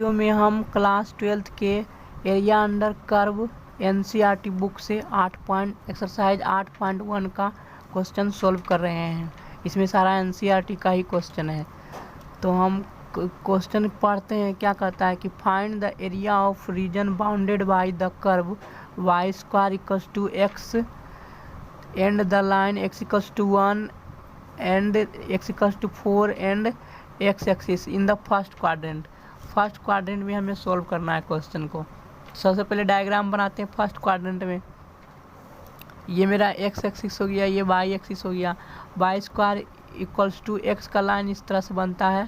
Video में हम class 12th के area under curve NCERT book से एक्सरसाइज 8.1 का क्वेश्चन सॉल्व कर रहे हैं। इसमें सारा एनसीईआरटी का ही क्वेश्चन है। तो हम क्वेश्चन पढ़ते हैं। क्या कहता है कि find the area of region bounded by the curve y square equals to x and the line x equals to 1 and x equals to 4 and x axis in the first quadrant. First quadrant में हमें solve करना है question को। सबसे पहले diagram बनाते हैं first quadrant में। ये मेरा एक्स एक्सिस हो गया, ये वाई एक्सिस हो गया। Y square equals to x का लाइन इस तरह से बनता है।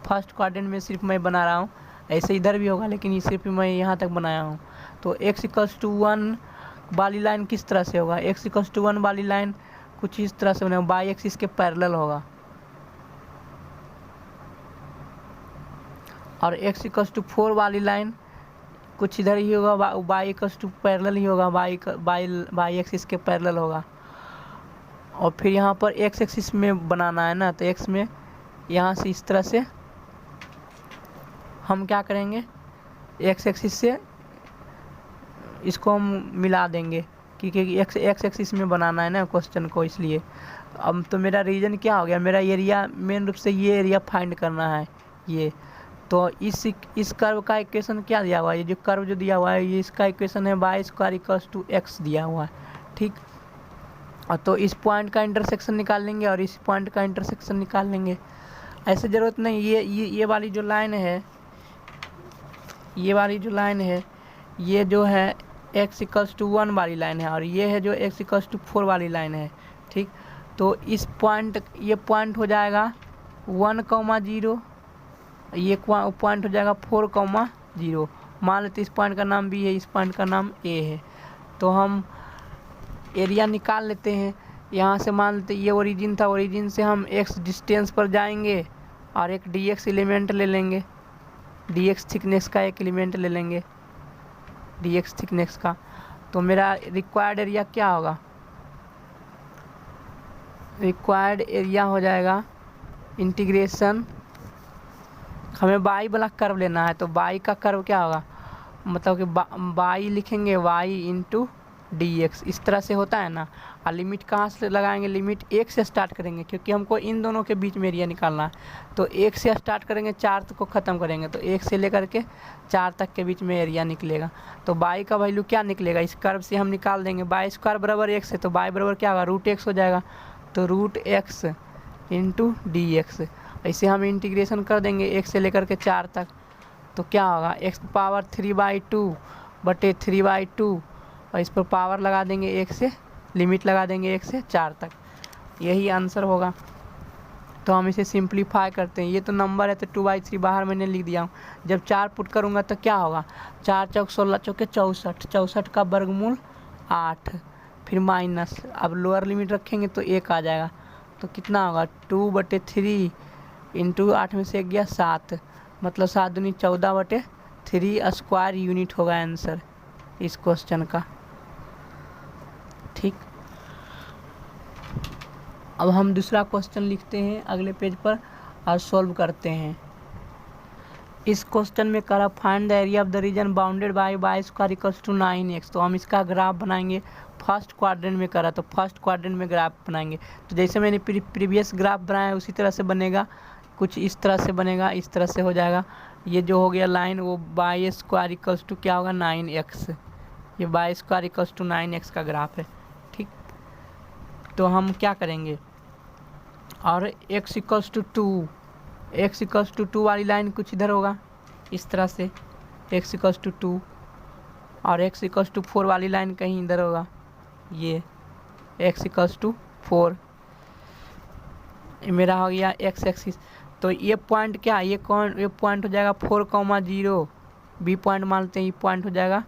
फर्स्ट क्वाड्रेंट में सिर्फ मैं बना रहा हूँ, ऐसे इधर भी होगा लेकिन ये सिर्फ मैं यहाँ तक बनाया हूँ। तो एक्स इक्वल्स टू 1 वाली लाइन किस तरह से होगा? एक्स इक्वल्स टू 1 वाली लाइन कुछ इस तरह से बनेगा, वाई एक्सिस के पैरेलल होगा। और एक्स इक्वल्स टू 4 वाली लाइन कुछ इधर ही होगा, वाई इक्वल्स टू पैरेलल ही होगा, वाई एक्सिस के पैरेलल होगा। और फिर यहाँ पर एक्स एक्सिस में बनाना है ना, तो एक्स में यहाँ से इस तरह से हम क्या करेंगे, एक्स एक्सिस से इसको हम मिला देंगे क्योंकि एक्स एक्सिस में बनाना है ना क्वेश्चन को, इसलिए। अब तो मेरा रीजन क्या हो गया, मेरा एरिया मेन रूप से ये एरिया फाइंड करना है ये। तो इस कर्व का इक्वेशन क्या दिया हुआ है? ये जो कर्व जो दिया हुआ है ये इसका इक्वेशन है y square equals to x दिया हुआ है, ठीक। और तो इस पॉइंट का इंटरसेक्शन निकाल लेंगे और इस पॉइंट का इंटरसेक्शन निकाल लेंगे। ऐसे ज़रूरत नहीं, ये वाली जो लाइन है, ये वाली जो लाइन है ये जो है x इक्वल्स टू 1 वाली लाइन है, और ये है जो x इक्वल्स टू 4 वाली लाइन है, ठीक। तो इस पॉइंट, ये पॉइंट हो जाएगा 1,0, ये पॉइंट हो जाएगा 4,0। मान लेते इस पॉइंट का नाम B है, इस पॉइंट का नाम A है। तो हम एरिया निकाल लेते हैं। यहाँ से मान लेते ये ओरिजिन था, ओरिजिन से हम x डिस्टेंस पर जाएंगे और एक dx एलिमेंट ले लेंगे, dx थिकनेस का एक एलिमेंट ले लेंगे, dx थिकनेस का। तो मेरा रिक्वायर्ड एरिया क्या होगा? रिक्वायर्ड एरिया हो जाएगा इंटीग्रेशन, हमें बाई वाला कर्व लेना है। तो बाई का कर्व क्या होगा, मतलब कि बाई लिखेंगे y इंटू dx, इस तरह से होता है ना। और लिमिट कहाँ से लगाएंगे? लिमिट 1 से स्टार्ट करेंगे क्योंकि हमको इन दोनों के बीच में एरिया निकालना है। तो 1 से स्टार्ट करेंगे, 4 तक को ख़त्म करेंगे, तो 1 से लेकर के 4 तक के बीच में एरिया निकलेगा। तो बाई का वैल्यू क्या निकलेगा? इस कर्व से हम निकाल देंगे बाई स्क्वायर बराबर x है, तो बाई बराबर क्या होगा, √x हो जाएगा। तो √x इंटू dx, ऐसे हम इंटीग्रेशन कर देंगे 1 से लेकर के 4 तक। तो क्या होगा, x⁻³ बटे 3/2, और इस पर पावर लगा देंगे 1 से, लिमिट लगा देंगे 1 से 4 तक। यही आंसर होगा। तो हम इसे सिंप्लीफाई करते हैं। ये तो नंबर है तो 2/3 बाहर मैंने लिख दिया हूँ। जब 4 पुट करूँगा तो क्या होगा, 4 चौक 16 चौके 64, 64 का वर्गमूल 8, फिर माइनस, अब लोअर लिमिट रखेंगे तो 1 आ जाएगा। तो कितना होगा, 2/3 इंटू 8 में से 1 गया 7, मतलब 7 दूनी 14/3 स्क्वायर यूनिट होगा आंसर इस क्वेश्चन का, ठीक। अब हम दूसरा क्वेश्चन लिखते हैं अगले पेज पर और सॉल्व करते हैं। इस क्वेश्चन में करा find the area of the region bounded by y square equals to 9x। तो हम इसका ग्राफ बनाएंगे। फर्स्ट क्वाड्रेंट में करा तो फर्स्ट क्वाड्रेंट में ग्राफ बनाएंगे। तो जैसे मैंने प्रीवियस ग्राफ बनाया उसी तरह से बनेगा, कुछ इस तरह से बनेगा, इस तरह से हो जाएगा। ये जो हो गया लाइन वो वाई स्क्वायर इक्वल्स टू क्या होगा, 9x। ये Y square equals to 9x का ग्राफ है, ठीक। तो हम क्या करेंगे, और x equals to 2, x equals to 2 वाली लाइन कुछ इधर होगा इस तरह से, x इक्वल्स टू 2, और x इक्वल्स टू 4 वाली लाइन कहीं इधर होगा, ये x इक्वल्स टू 4। ये मेरा हो गया x एक्सिस। तो ये पॉइंट क्या, ये पॉइंट हो जाएगा 4,0, बी पॉइंट मानते हैं, ये पॉइंट हो जाएगा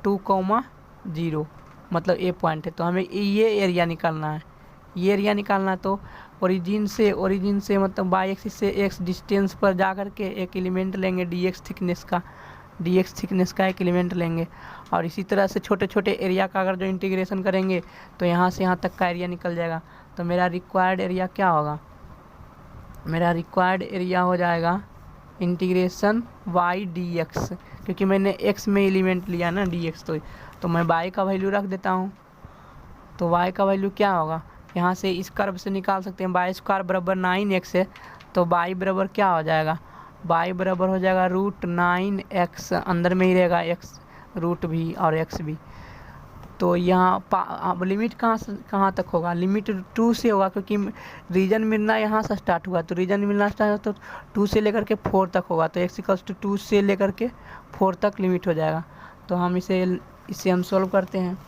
2,0, मतलब ए पॉइंट है। तो हमें ये एरिया निकालना है, ये एरिया निकालना है। तो ओरिजिन से मतलब बाई एक्सिस से x डिस्टेंस पर जा कर के एक एलिमेंट लेंगे dx थिकनेस का एक एलिमेंट लेंगे, और इसी तरह से छोटे छोटे एरिया का अगर जो इंटीग्रेशन करेंगे तो यहाँ से यहाँ तक का एरिया निकल जाएगा। तो मेरा रिक्वायर्ड एरिया क्या होगा, मेरा रिक्वायर्ड एरिया हो जाएगा इंटीग्रेशन वाई डी एक्स, क्योंकि मैंने एक्स में एलिमेंट लिया ना डी एक्स, तो मैं वाई का वैल्यू रख देता हूँ। तो वाई का वैल्यू क्या होगा, यहाँ से इस कर्व से निकाल सकते हैं, वाई स्क्वायर बराबर 9x है, तो वाई बराबर क्या हो जाएगा, वाई बराबर हो जाएगा √9x, अंदर में ही रहेगा x रूट भी और x भी। तो यहाँ अब लिमिट कहाँ से कहाँ तक होगा, लिमिट 2 से होगा, क्योंकि रीजन मिलना यहाँ से स्टार्ट हुआ, तो रीजन मिलना स्टार्ट तो 2 से लेकर के 4 तक होगा, तो x = 2 से लेकर के 4 तक लिमिट हो जाएगा। तो हम इसे हम सॉल्व करते हैं।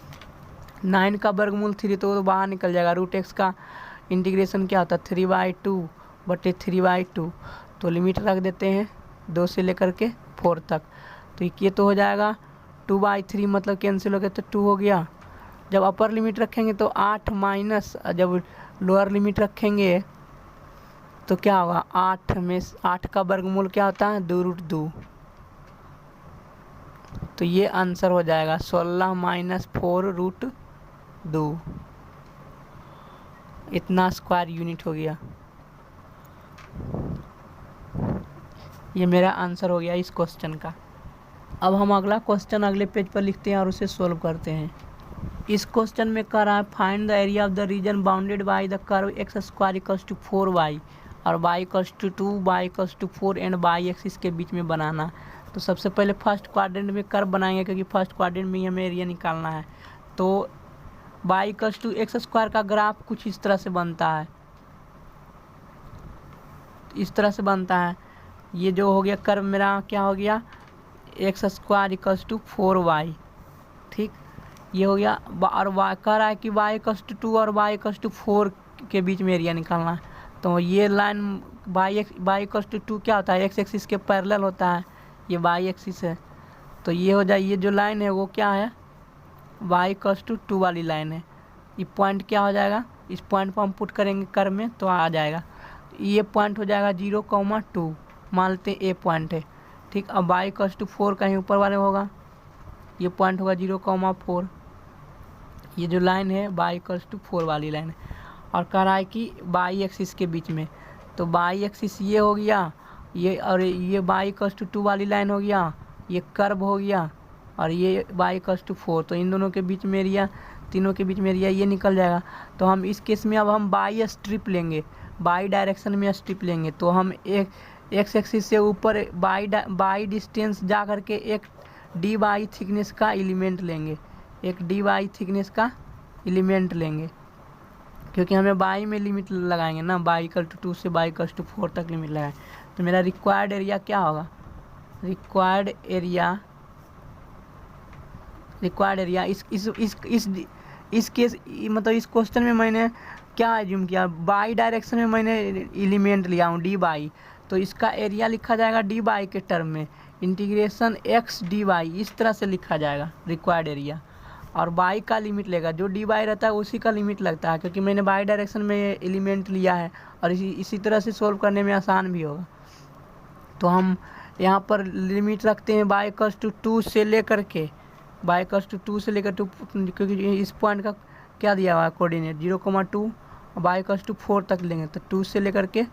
9 का वर्गमूल 3 तो बाहर निकल जाएगा, √x का इंटीग्रेशन क्या होता है 3/2/3/2, तो लिमिट रख देते हैं 2 से लेकर के 4 तक। तो ये तो हो जाएगा 2/3, मतलब कैंसिल हो गया तो 2 हो गया। जब अपर लिमिट रखेंगे तो 8 माइनस, जब लोअर लिमिट रखेंगे तो क्या होगा, 8 में 8 का वर्गमूल क्या होता है 2√2, तो ये आंसर हो जाएगा 16 - 4√2, इतना स्क्वायर यूनिट हो गया। ये मेरा आंसर हो गया इस क्वेश्चन का। अब हम अगला क्वेश्चन अगले पेज पर लिखते हैं और उसे सोल्व करते हैं। इस क्वेश्चन में कह रहा है find the area of the region bounded by the curve x² = 4y और y = 2, y = 4 and y axis के बीच में बनाना। तो सबसे पहले फर्स्ट क्वाड्रेंट में कर्व बनाएंगे, क्योंकि फर्स्ट क्वाड्रेंट में ही हमें एरिया निकालना है। तो y = x² का ग्राफ कुछ इस तरह से बनता है, इस तरह से बनता है। ये जो हो गया कर्व मेरा क्या हो गया, x² = 4y, ठीक, ये हो गया। और y कह रहा है कि y = 2 और y = 4 के बीच में एरिया निकालना है। तो ये लाइन y = 2 क्या होता है, x एक्सिस के पैरेलल होता है, ये y एक्सिस है। तो ये हो जाए, ये जो लाइन है वो क्या है, y = 2 वाली लाइन है। ये पॉइंट क्या हो जाएगा, इस पॉइंट पर हम पुट करेंगे कर्व में तो आ जाएगा। ये पॉइंट हो जाएगा 0,2, मान लेते हैं ए पॉइंट है, ठीक। अब y = 4 कहीं ऊपर वाले होगा, ये पॉइंट होगा 0,4। ये जो लाइन है y = 4 वाली लाइन है, और कह रहा है कि y एक्सिस के बीच में, तो y एक्सिस ये हो गया, ये और ये y = 2 वाली लाइन हो गया, ये कर्व हो गया, और ये y = 4। तो इन दोनों के बीच में एरिया, तीनों के बीच में एरिया ये निकल जाएगा। तो हम इस केस में अब हम बाई स्ट्रिप लेंगे, बाई डायरेक्शन में स्ट्रिप लेंगे। तो हम एक एक्स एक्सिस से ऊपर बाई डिस्टेंस जा करके एक dy थिकनेस का एलिमेंट लेंगे, एक dy थिकनेस का एलिमेंट लेंगे, क्योंकि हमें बाई में लिमिट लगाएंगे ना, y = 2 से y = 4 तक लिमिट लगाएं। तो मेरा रिक्वायर्ड एरिया क्या होगा, रिक्वायर्ड एरिया इस केस मतलब इस क्वेश्चन में मैंने क्या एज्यूम किया, बाई डायरेक्शन में मैंने एलिमेंट लिया हूँ dy, तो इसका एरिया लिखा जाएगा dy के टर्म में, इंटीग्रेशन x dy, इस तरह से लिखा जाएगा रिक्वायर्ड एरिया। और y का लिमिट लेगा, जो dy रहता है उसी का लिमिट लगता है, क्योंकि मैंने बाई डायरेक्शन में एलिमेंट लिया है, और इसी तरह से सोल्व करने में आसान भी होगा। तो हम यहाँ पर लिमिट रखते हैं y = 2 से लेकर के, y = 2 से लेकर 2, क्योंकि इस पॉइंट का क्या दिया हुआ है कोऑर्डिनेट 0,2, y = 4 तक लेंगे, तो 2 से लेकर के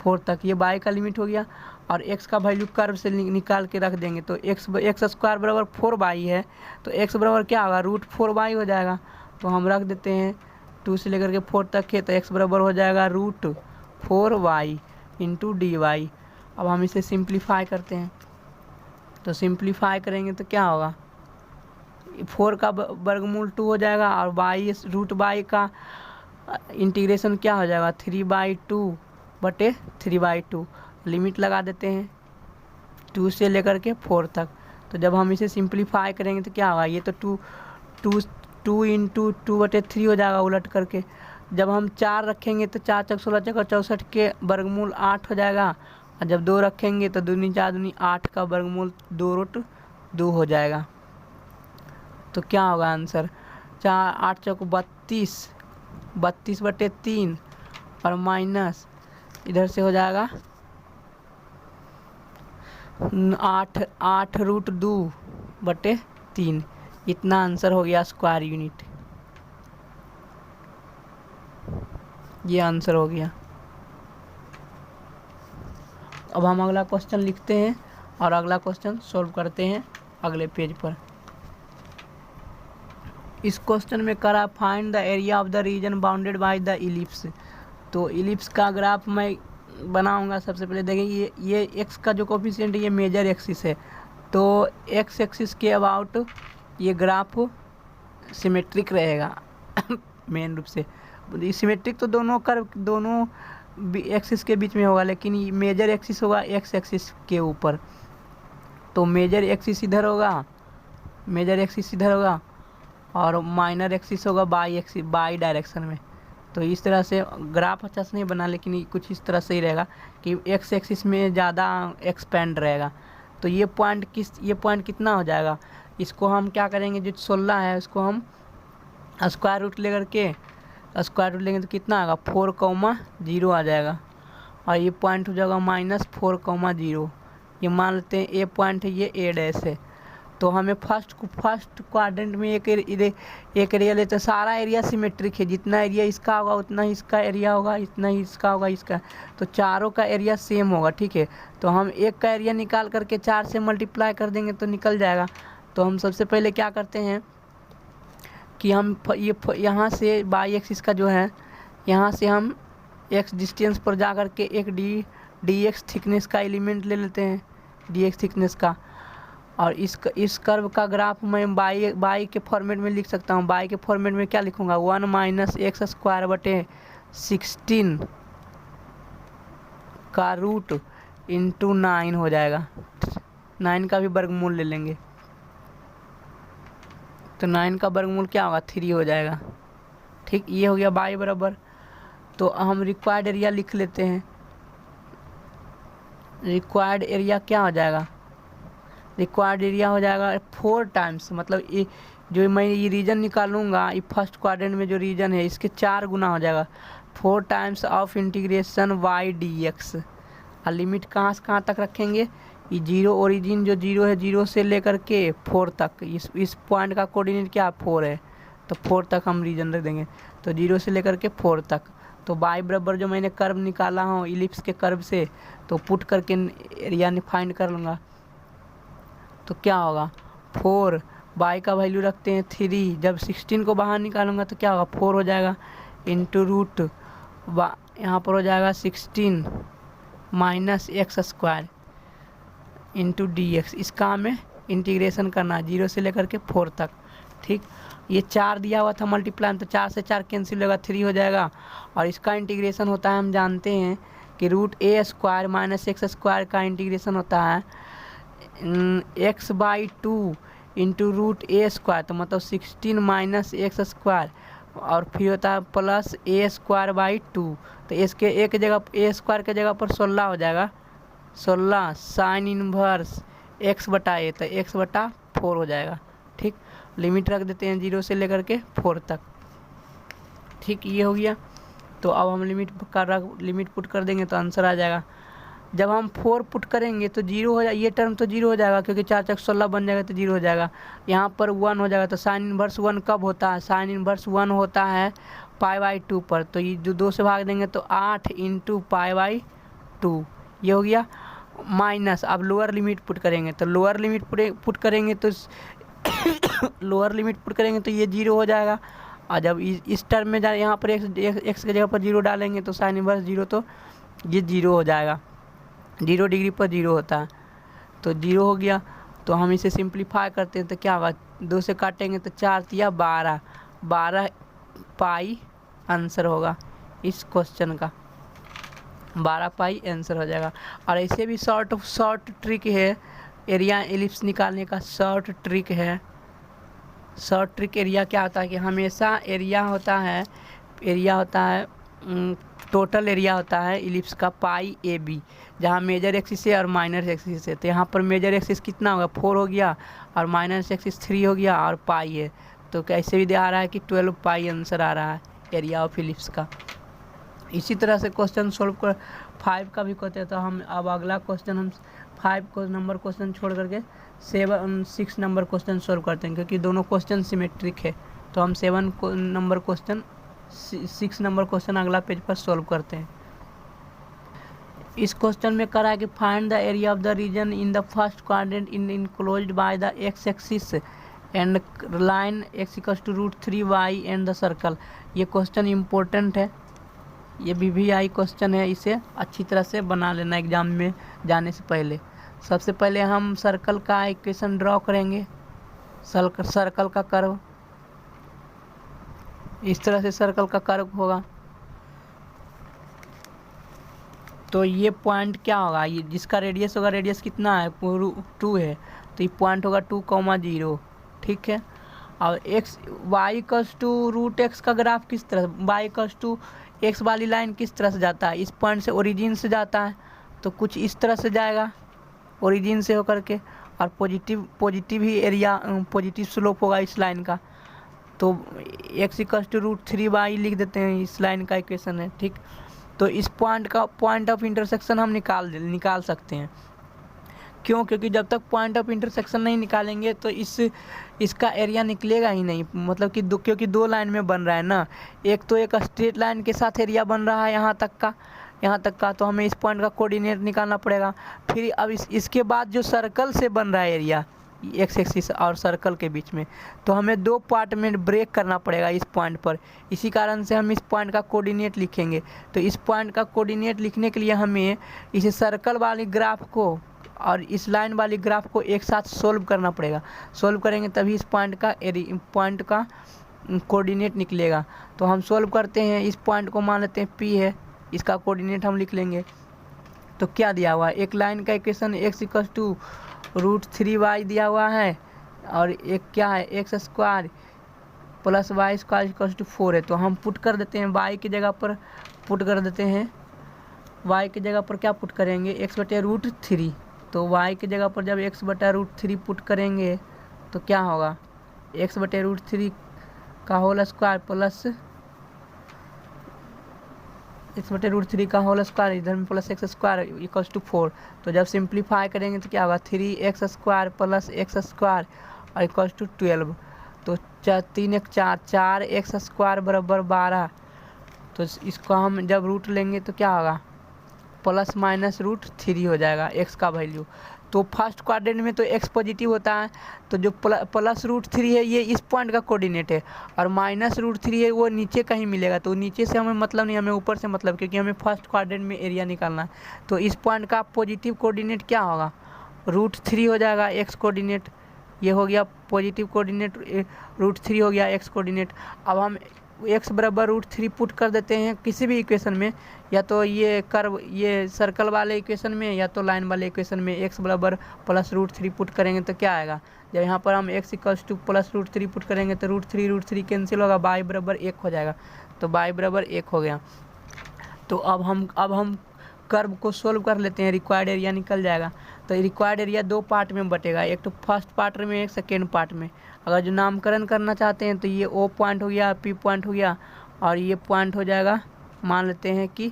4 तक, ये y का लिमिट हो गया। और x का वैल्यू कर्व से निकाल के रख देंगे, तो x² = 4y है, तो x बराबर क्या होगा √4y हो जाएगा। तो हम रख देते हैं 2 से लेकर के 4 तक है, तो x बराबर हो जाएगा √4y × dy। अब हम इसे सिंप्लीफाई करते हैं, तो सिंप्लीफाई करेंगे तो क्या होगा, 4 का वर्गमूल 2 हो जाएगा, और √y का इंटीग्रेशन क्या हो जाएगा 3/2/3/2, लिमिट लगा देते हैं 2 से लेकर के 4 तक। तो जब हम इसे सिंप्लीफाई करेंगे तो क्या होगा, ये तो 2 × 2/3 हो जाएगा उलट करके। जब हम 4 रखेंगे तो 4 × 6 = 16, 64 के वर्गमूल 8 हो जाएगा, और जब 2 रखेंगे तो 2 × 4 = 8 का वर्गमूल 2√2 हो जाएगा। तो क्या होगा आंसर, 4 8 चौक 32, 32/3, और माइनस इधर से हो जाएगा 8√2/3, इतना आंसर हो गया स्क्वायर यूनिट, ये आंसर हो गया। अब हम अगला क्वेश्चन लिखते हैं और अगला क्वेश्चन सॉल्व करते हैं अगले पेज पर। इस क्वेश्चन में करा find the area of the region bounded by the ellipse. तो इलिप्स का ग्राफ मैं बनाऊंगा। सबसे पहले देखें ये एक्स का जो कोफिशिएंट है ये मेजर एक्सिस है, तो एक्स एक्सिस के अबाउट ये ग्राफ सिमेट्रिक रहेगा मेन रूप से। सिमेट्रिक तो दोनों एक्सिस के बीच में होगा, लेकिन मेजर एक्सिस होगा एक्स एक्सिस के ऊपर। तो मेजर एक्सिस इधर होगा, और माइनर एक्सिस होगा बाई डायरेक्शन में। तो इस तरह से ग्राफ अच्छा से नहीं बना, लेकिन कुछ इस तरह से ही रहेगा कि एक्स एक्सिस में ज़्यादा एक्सपेंड रहेगा। तो ये पॉइंट कितना हो जाएगा, इसको हम क्या करेंगे, जो 16 है उसको हम स्क्वायर रूट लेंगे तो कितना आएगा 4,0 आ जाएगा, और ये पॉइंट हो जाएगा -4,0। ये मान लेते हैं ए पॉइंट है, ये ए डैश है। तो हमें फर्स्ट क्वाड्रेंट में एक एरिया लेते हैं। सारा एरिया सिमेट्रिक है, जितना एरिया इसका होगा उतना ही इसका एरिया होगा, इतना ही इसका होगा इसका, तो चारों का एरिया सेम होगा। ठीक है, तो हम एक का एरिया निकाल करके 4 से मल्टीप्लाई कर देंगे तो निकल जाएगा। तो हम सबसे पहले क्या करते हैं कि हम यहाँ से बाई एक्सिस का जो है, यहाँ से हम एक्स डिस्टेंस पर जा कर के एक डी एक्स थिकनेस का एलिमेंट ले लेते हैं, डी एक्स थिकनेस का। और इस कर्व का ग्राफ मैं बाई के फॉर्मेट में लिख सकता हूँ। बाई के फॉर्मेट में क्या लिखूँगा, 1 - x² बटे 16 का रूट इंटू 9 हो जाएगा। 9 का भी वर्गमूल ले लेंगे, तो 9 का वर्गमूल क्या होगा 3 हो जाएगा। ठीक, ये हो गया बाई बराबर। तो हम रिक्वायर्ड एरिया लिख लेते हैं। रिक्वायर्ड एरिया क्या हो जाएगा, रिक्वायर्ड एरिया हो जाएगा 4 टाइम्स, मतलब ये जो मैं ये रीजन निकालूंगा, ये फर्स्ट क्वाड्रेंट में जो रीजन है इसके 4 गुना हो जाएगा। 4 times of integration y dx। और लिमिट कहाँ से कहाँ तक रखेंगे, ये 0 ओरिजिन जो 0 है, 0 से लेकर के 4 तक। इस पॉइंट का कोऑर्डिनेट क्या 4 है, तो 4 तक हम रीजन रख देंगे। तो 0 से लेकर के 4 तक। तो बाई बराबर जो मैंने कर्व निकाला हूँ इलिप्स के कर्व से, तो पुट करके एरिया फाइंड कर लूँगा। तो क्या होगा 4, बाई का वैल्यू रखते हैं 3। जब 16 को बाहर निकालूंगा तो क्या होगा 4 हो जाएगा, इंटू रूट यहाँ पर हो जाएगा 16 - x² इंटू dx। इसका हमें इंटीग्रेशन करना है 0 से लेकर के 4 तक। ठीक, ये 4 दिया हुआ था मल्टीप्लाई, तो 4 से 4 कैंसिल होगा, 3 हो जाएगा। और इसका इंटीग्रेशन होता है, हम जानते हैं कि √a² - x² का इंटीग्रेशन होता है x/2 इंटू √a², तो मतलब 16 - x², और फिर होता है प्लस a²/2। तो इसके एक जगह a² के जगह पर 16 हो जाएगा, 16 साइन इनवर्स x/a, तो x/4 हो जाएगा। ठीक, लिमिट रख देते हैं 0 से लेकर के 4 तक। ठीक, ये हो गया। तो अब हम लिमिट पुट कर देंगे तो आंसर आ जाएगा। जब हम 4 पुट करेंगे तो 0 हो जाएगा, ये टर्म तो 0 हो जाएगा, क्योंकि 4 × 16 बन जाएगा तो 0 हो जाएगा। यहाँ पर 1 हो जाएगा। तो साइन इनवर्स 1 कब होता है, साइन इनवर्स 1 होता है π/2 पर। तो ये जो 2 से भाग देंगे तो 8 × π/2 ये हो गया। माइनस अब लोअर लिमिट पुट करेंगे, तो लोअर लिमिट पुट करेंगे तो ये 0 हो जाएगा। और जब इस टर्म में जाए यहाँ पर x के जगह पर 0 डालेंगे तो साइन इनवर्स 0, तो ये 0 हो जाएगा। 0 डिग्री पर 0 होता है, तो 0 हो गया। तो हम इसे सिंप्लीफाई करते हैं तो क्या होगा, 2 से काटेंगे तो 4 × 12 पाई आंसर होगा इस क्वेश्चन का, 12 पाई आंसर हो जाएगा। और ऐसे भी शॉर्ट ट्रिक है एरिया एलिप्स निकालने का, शॉर्ट ट्रिक है। शॉर्ट ट्रिक एरिया क्या होता है कि हमेशा एरिया होता है टोटल एरिया होता है इलिप्स का π/AB, जहाँ मेजर एक्सिस है और माइनर एक्सिस है। तो यहाँ पर मेजर एक्सिस कितना होगा 4 हो गया, और माइनर एक्सिस 3 हो गया, और पाई है। तो कैसे भी आ रहा है कि 12 पाई आंसर आ रहा है एरिया ऑफ इलिप्स का। इसी तरह से क्वेश्चन सोल्व कर 5 का भी करते हैं। तो हम अब अगला क्वेश्चन हम 5 नंबर क्वेश्चन छोड़ करके 6 नंबर क्वेश्चन सोल्व करते हैं, क्योंकि दोनों क्वेश्चन सिमेट्रिक है। तो हम 6 नंबर क्वेश्चन अगला पेज पर सोल्व करते हैं। इस क्वेश्चन में करा है कि find the area of the region in the first quadrant in enclosed by the x axis and line x equals to √3y and the circle. ये क्वेश्चन इम्पोर्टेंट है, ये VVI क्वेश्चन है, इसे अच्छी तरह से बना लेना एग्जाम में जाने से पहले। सबसे पहले हम सर्कल का इक्वेशन ड्रॉ करेंगे। सर्कल का कर्व इस तरह से सर्कल का कर्व होगा। तो ये पॉइंट क्या होगा, ये जिसका रेडियस होगा, रेडियस कितना है 2 है, तो ये पॉइंट होगा 2,0, ठीक है। और x y equals to √x का ग्राफ किस तरह, y इक्वल्स टू x वाली लाइन किस तरह से जाता है, इस पॉइंट से ओरिजिन से जाता है, तो कुछ इस तरह से जाएगा ओरिजिन से होकर के, और पॉजिटिव ही एरिया पॉजिटिव स्लोप होगा इस लाइन का। तो x इक्वल्स टू √3y लिख देते हैं, इस लाइन का इक्वेशन है, ठीक। तो इस पॉइंट ऑफ इंटरसेक्शन हम निकाल सकते हैं। क्यों? क्योंकि जब तक पॉइंट ऑफ इंटरसेक्शन नहीं निकालेंगे तो इसका एरिया निकलेगा ही नहीं, मतलब कि क्योंकि दो लाइन में बन रहा है ना, एक तो एक स्ट्रेट लाइन के साथ एरिया बन रहा है यहाँ तक का, तो हमें इस पॉइंट का कोऑर्डिनेट निकालना पड़ेगा। फिर अब इसके बाद जो सर्कल से बन रहा है एरिया एक्स एक्सिस और सर्कल के बीच में, तो हमें दो पार्ट में ब्रेक करना पड़ेगा इस पॉइंट पर। इसी कारण से हम इस पॉइंट का कोऑर्डिनेट लिखेंगे। तो इस पॉइंट का कोऑर्डिनेट लिखने के लिए हमें इस सर्कल वाली ग्राफ को और इस लाइन वाली ग्राफ को एक साथ सोल्व करना पड़ेगा। सोल्व करेंगे तभी इस पॉइंट का कोऑर्डिनेट निकलेगा। तो हम सोल्व करते हैं, इस पॉइंट को मान लेते हैं P है, इसका कोऑर्डिनेट हम लिख लेंगे। तो क्या दिया हुआ है, एक लाइन का equation x equals to √3y दिया हुआ है, और एक क्या है x² plus y² equals to 4 है। तो हम पुट कर देते हैं y की जगह पर, पुट कर देते हैं y की जगह पर क्या पुट करेंगे, x/√3। तो y की जगह पर जब x/√3 पुट करेंगे तो क्या होगा, x/√3 का होल स्क्वायर प्लस x/√3 का होल स्क्वायर, इधर में प्लस x² इक्वल्स टू 4। तो जब सिंप्लीफाई करेंगे तो क्या होगा, 3x² प्लस x² और इक्वल्स टू 12। तो 3 1 4x² बराबर 12। तो इसको हम जब रूट लेंगे तो क्या होगा, प्लस माइनस √3 हो जाएगा x का वैल्यू। तो फर्स्ट क्वाड्रेंट में तो x पॉजिटिव होता है, तो जो प्लस √3 है ये इस पॉइंट का कोऑर्डिनेट है, और माइनस √3 है वो नीचे कहीं मिलेगा। तो नीचे से हमें मतलब नहीं, हमें ऊपर से मतलब, क्योंकि हमें फर्स्ट क्वाड्रेंट में एरिया निकालना है। तो इस पॉइंट का पॉजिटिव कोऑर्डिनेट क्या होगा, √3 हो जाएगा x कोऑर्डिनेट। ये हो गया पॉजिटिव कोऑर्डिनेट, √3 हो गया x कोऑर्डिनेट। अब हम x बराबर √3 पुट कर देते हैं किसी भी इक्वेशन में, या तो ये कर्व ये सर्कल वाले इक्वेशन में या तो लाइन वाले इक्वेशन में। x बराबर प्लस √3 पुट करेंगे तो क्या आएगा, जब यहाँ पर हम x equals two plus √3 put करेंगे तो √3 कैंसिल होगा, y बराबर 1 हो जाएगा। तो y बराबर 1 हो गया। तो अब हम कर्व को सोल्व कर लेते हैं, रिक्वायर्ड एरिया निकल जाएगा। तो रिक्वायर्ड एरिया दो पार्ट में बटेगा, एक तो फर्स्ट पार्ट में, एक सेकेंड पार्ट में। अगर जो नामकरण करना चाहते हैं तो ये O पॉइंट हो गया, P पॉइंट हो गया, और ये पॉइंट हो जाएगा, मान लेते हैं कि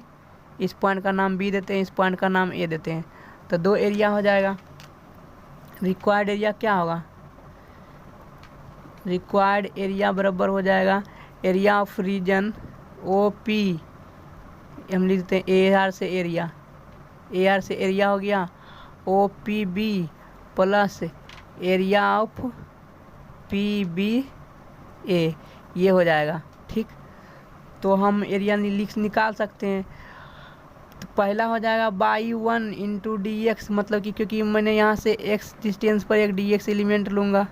इस पॉइंट का नाम B देते हैं, इस पॉइंट का नाम A देते हैं। तो दो एरिया हो जाएगा। रिक्वायर्ड एरिया क्या होगा, रिक्वायर्ड एरिया बराबर हो जाएगा एरिया ऑफ रीजन OP, हम लिख देते हैं AR से एरिया, AR से एरिया हो गया OPB plus area of PBA, ये हो जाएगा, ठीक। तो हम एरिया निकाल सकते हैं। तो पहला हो जाएगा y1 इंटू dx, मतलब कि क्योंकि मैंने यहाँ से x डिस्टेंस पर एक dx एलिमेंट लूँगा,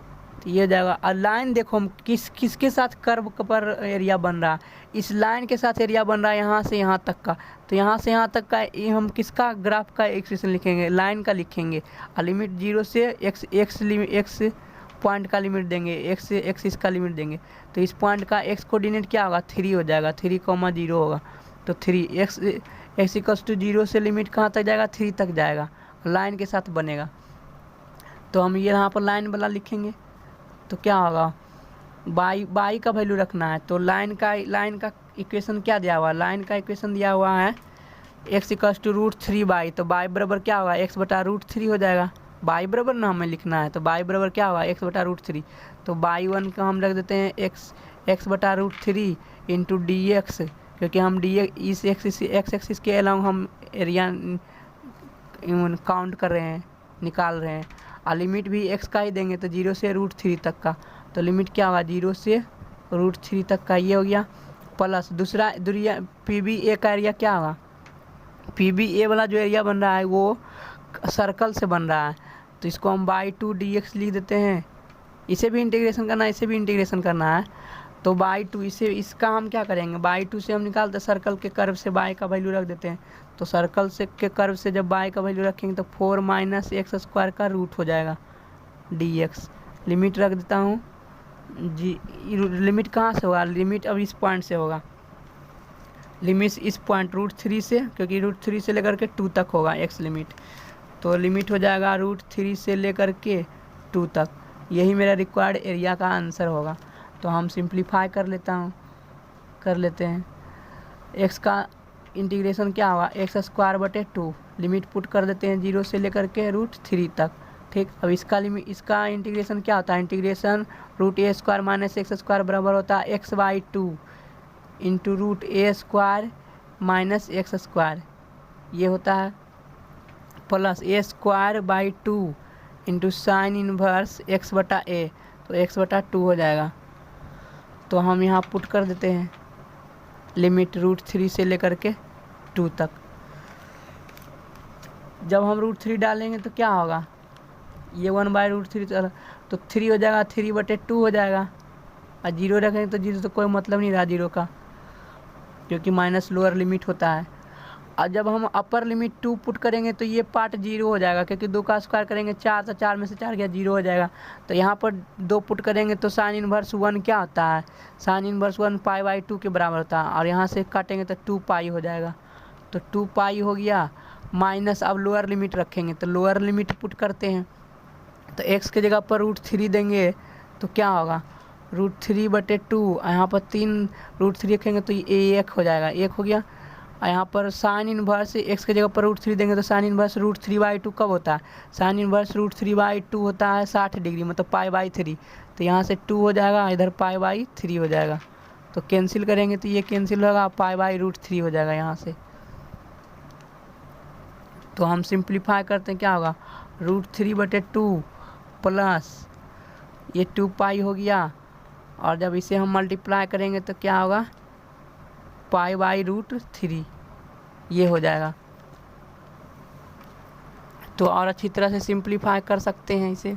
तो ये हो जाएगा। और लाइन देखो हम किसके साथ कर्व पर एरिया बन रहा है, इस लाइन के साथ एरिया बन रहा है यहाँ से यहाँ तक का। तो यहाँ से यहाँ तक का हम किसका ग्राफ का एक्सप्रेशन लिखेंगे, लाइन का लिखेंगे। और लिमिट 0 से x पॉइंट का लिमिट देंगे, x से एक्सिस का लिमिट देंगे। तो इस पॉइंट का x कोऑर्डिनेट क्या होगा, 3 हो जाएगा, 3,0 होगा। तो 3x इक्वल्स टू 0 से लिमिट कहाँ तक जाएगा, 3 तक जाएगा, लाइन के साथ बनेगा। तो हम ये यहाँ पर लाइन वाला लिखेंगे। तो क्या होगा, बाई का वैल्यू रखना है। तो लाइन का इक्वेशन क्या दिया हुआ है, लाइन का इक्वेशन दिया हुआ है x इक्वल्स टू √3y। तो y बराबर क्या होगा, x/√3 हो जाएगा। y बराबर ना हमें लिखना है, तो y बराबर क्या होगा, x/√3। तो y1 का हम रख देते हैं x/√3 इंटू dx, क्योंकि हम dx इस एक्सिस के अलावा हम एरिया काउंट कर रहे हैं, निकाल रहे हैं। और लिमिट भी x का ही देंगे तो 0 से √3 तक का, तो लिमिट क्या होगा 0 से √3 तक का, ये हो गया। प्लस दूसरा PBA का एरिया क्या होगा, PBA वाला जो एरिया बन रहा है वो सर्कल से बन रहा है, तो इसको हम /2 dx लिख देते हैं। इसे भी इंटीग्रेशन करना है, इसे भी इंटीग्रेशन करना है, तो /2 इसका हम क्या करेंगे, /2 से हम निकालते सर्कल के कर्व से y का वैल्यू रख देते हैं। तो सर्कल से के कर्व से जब y का वैल्यू रखेंगे तो 4 - x² का रूट हो जाएगा dx। लिमिट रख देता हूँ जी, लिमिट कहाँ से होगा, लिमिट अब इस पॉइंट से होगा, लिमिट इस पॉइंट √3 से, क्योंकि √3 से लेकर के 2 तक होगा x लिमिट, तो लिमिट हो जाएगा √3 से लेकर के 2 तक। यही मेरा रिक्वायर्ड एरिया का आंसर होगा। तो हम सिंप्लीफाई कर लेते हैं। x का इंटीग्रेशन क्या होगा, x²/2, लिमिट पुट कर देते हैं 0 से लेकर के √3 तक। ठीक, अब इसका इंटीग्रेशन क्या होता है, इंटीग्रेशन √a² - x² बराबर होता है x/2 इंटू √a² - x², ये होता है, plus a²/2 into sine inverse x/a, तो x/2 हो जाएगा। तो हम यहाँ पुट कर देते हैं लिमिट √3 से लेकर के 2 तक। जब हम √3 डालेंगे तो क्या होगा, ये 1/√3 तो 3 हो जाएगा, 3/2 हो जाएगा। और 0 रखेंगे तो 0 तो कोई मतलब नहीं रहा 0 का, क्योंकि माइनस लोअर लिमिट होता है। और जब हम अपर लिमिट 2 पुट करेंगे तो ये पार्ट 0 हो जाएगा, क्योंकि 2 का स्क्वायर करेंगे 4, तो 4 में से 4 गया 0 हो जाएगा। तो यहाँ पर 2 पुट करेंगे तो साइन इनवर्स 1 क्या होता है, साइन इनवर्स 1 π/2 के बराबर होता है, और यहाँ से काटेंगे तो 2π हो जाएगा, तो 2π हो गया। माइनस अब लोअर लिमिट रखेंगे, तो लोअर लिमिट पुट करते हैं, तो x के जगह पर √3 देंगे तो क्या होगा, √3/2, यहाँ पर 3 √3 रखेंगे तो ये 1 हो जाएगा, 1 हो गया। और यहाँ पर साइन इनवर्स x के जगह पर √3 देंगे तो साइन इनवर्स √3/2 कब होता है, साइन इनवर्स √3/2 होता है 60 डिग्री, मतलब π/3, तो यहाँ से 2 हो जाएगा, इधर π/3 हो जाएगा। तो कैंसिल करेंगे तो ये कैंसिल होगा, π/√3 हो जाएगा यहाँ से। तो हम सिंप्लीफाई करते हैं, क्या होगा, √3/2 प्लस ये 2π हो गया, और जब इसे हम मल्टीप्लाई करेंगे तो क्या होगा, π/√3, ये हो जाएगा। तो और अच्छी तरह से सिंप्लीफाई कर सकते हैं इसे,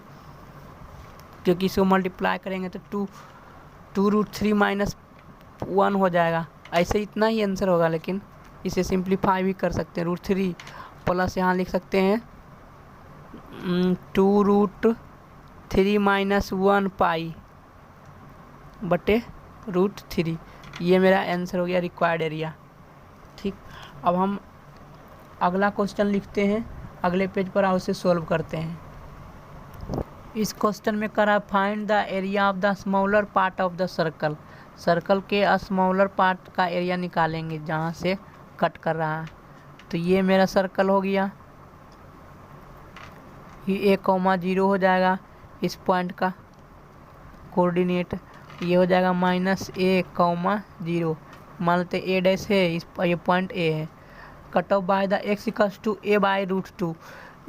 क्योंकि इसको मल्टीप्लाई करेंगे तो 2√3 - 1 हो जाएगा। ऐसे इतना ही आंसर होगा, लेकिन इसे सिंप्लीफाई भी कर सकते हैं। √3 प्लस यहाँ लिख सकते हैं 2√3 - 1π/√3, ये मेरा आंसर हो गया रिक्वायर्ड एरिया। ठीक, अब हम अगला क्वेश्चन लिखते हैं अगले पेज पर, और उसे सॉल्व करते हैं। इस क्वेश्चन में करा find the area of the smaller part of the circle, circle के स्मॉलर पार्ट का एरिया निकालेंगे जहाँ से कट कर रहा है। तो ये मेरा सर्कल हो गया, ये a,0 हो जाएगा, इस पॉइंट का कोऑर्डिनेट ये हो जाएगा -a,0, मान लेते a' है, ये पॉइंट a है। Cut off by the x equals to a/√2,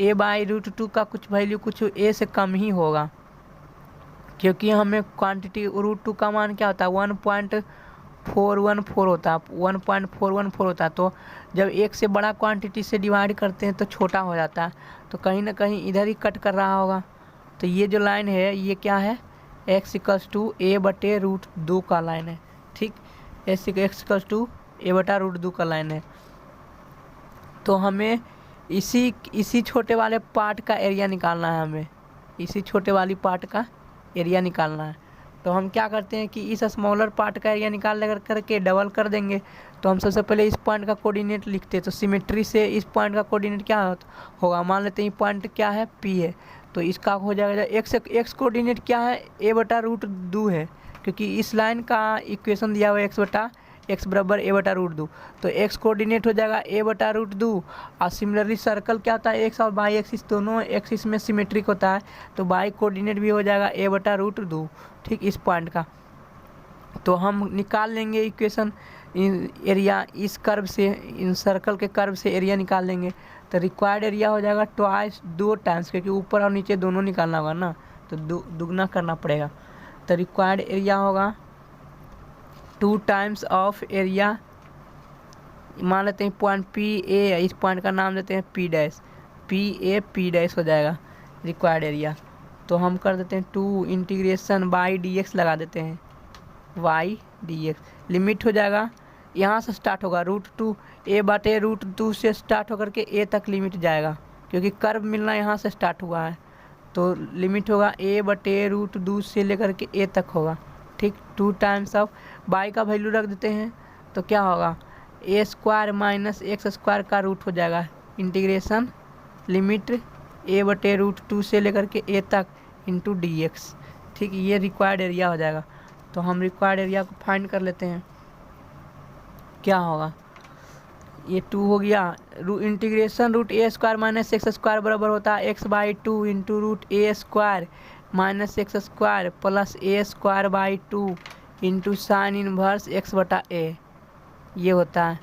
a/√2 का कुछ वैल्यू कुछ a से कम ही होगा, क्योंकि हमें क्वांटिटी √2 का मान क्या होता है 1.414 होता है, 1.414 होता है। तो जब एक से बड़ा क्वांटिटी से डिवाइड करते हैं तो छोटा हो जाता है, तो कहीं ना कहीं इधर ही कट कर रहा होगा। तो ये जो लाइन है ये क्या है, x इक्वल्स टू a/√2 का लाइन है। ठीक, x इक्वल्स टू a/√2 का लाइन है। तो हमें इसी छोटे वाले पार्ट का एरिया निकालना है, हमें इसी छोटे वाली पार्ट का एरिया निकालना है। तो हम क्या करते हैं कि इस स्मॉलर पार्ट का एरिया निकाल करके डबल कर देंगे। तो हम सबसे पहले इस पॉइंट का कोऑर्डिनेट लिखते हैं, तो सिमेट्री से इस पॉइंट का कोऑर्डिनेट क्या होगा, मान लेते हैं ये पॉइंट क्या है P है, तो इसका हो जाएगा x कोऑर्डिनेट क्या है a/√2 है, क्योंकि इस लाइन का इक्वेशन दिया हुआ है x बराबर a/√2, तो x कोऑर्डिनेट हो जाएगा a/√2। और सिमिलरली सर्कल क्या होता है, x और y एक्सिस दोनों एक्सिस में सिमेट्रिक होता है, तो y कोऑर्डिनेट भी हो जाएगा a/√2। ठीक, इस पॉइंट का तो हम निकाल लेंगे इक्वेशन एरिया, इस कर्व से इन सर्कल के कर्व से एरिया निकाल लेंगे। तो रिक्वायर्ड एरिया हो जाएगा ट्वाइस, 2 टाइम्स, क्योंकि ऊपर और नीचे दोनों निकालना होगा ना, तो दुगना करना पड़ेगा। तो रिक्वायर्ड एरिया होगा 2 टाइम्स ऑफ एरिया, मान लेते हैं पॉइंट पी ए, इस पॉइंट का नाम देते हैं P dash, P A P dash हो जाएगा रिक्वायर्ड एरिया। तो हम कर देते हैं 2 इंटीग्रेशन बाई डी एक्स लगा देते हैं, वाई डी एक्स। लिमिट हो जाएगा, यहाँ से स्टार्ट होगा √2 a/√2 से स्टार्ट होकर के a तक लिमिट जाएगा, क्योंकि कर्व मिलना यहाँ से स्टार्ट हुआ है। तो लिमिट होगा a/√2 से लेकर के a तक होगा, ठीक। 2 टाइम्स ऑफ बाई का वैल्यू रख देते हैं, तो क्या होगा a² - x² का रूट हो जाएगा, इंटीग्रेशन लिमिट a/√2 से लेकर के a तक इंटू dx, ठीक। ये रिक्वायर्ड एरिया हो जाएगा। तो हम रिक्वायर्ड एरिया को फाइंड कर लेते हैं, क्या होगा, ये 2 हो गया, इंटीग्रेशन √a² - x² बराबर होता है x/2 into √a² - x² plus a²/2 into sine inverse x/a, ये होता है।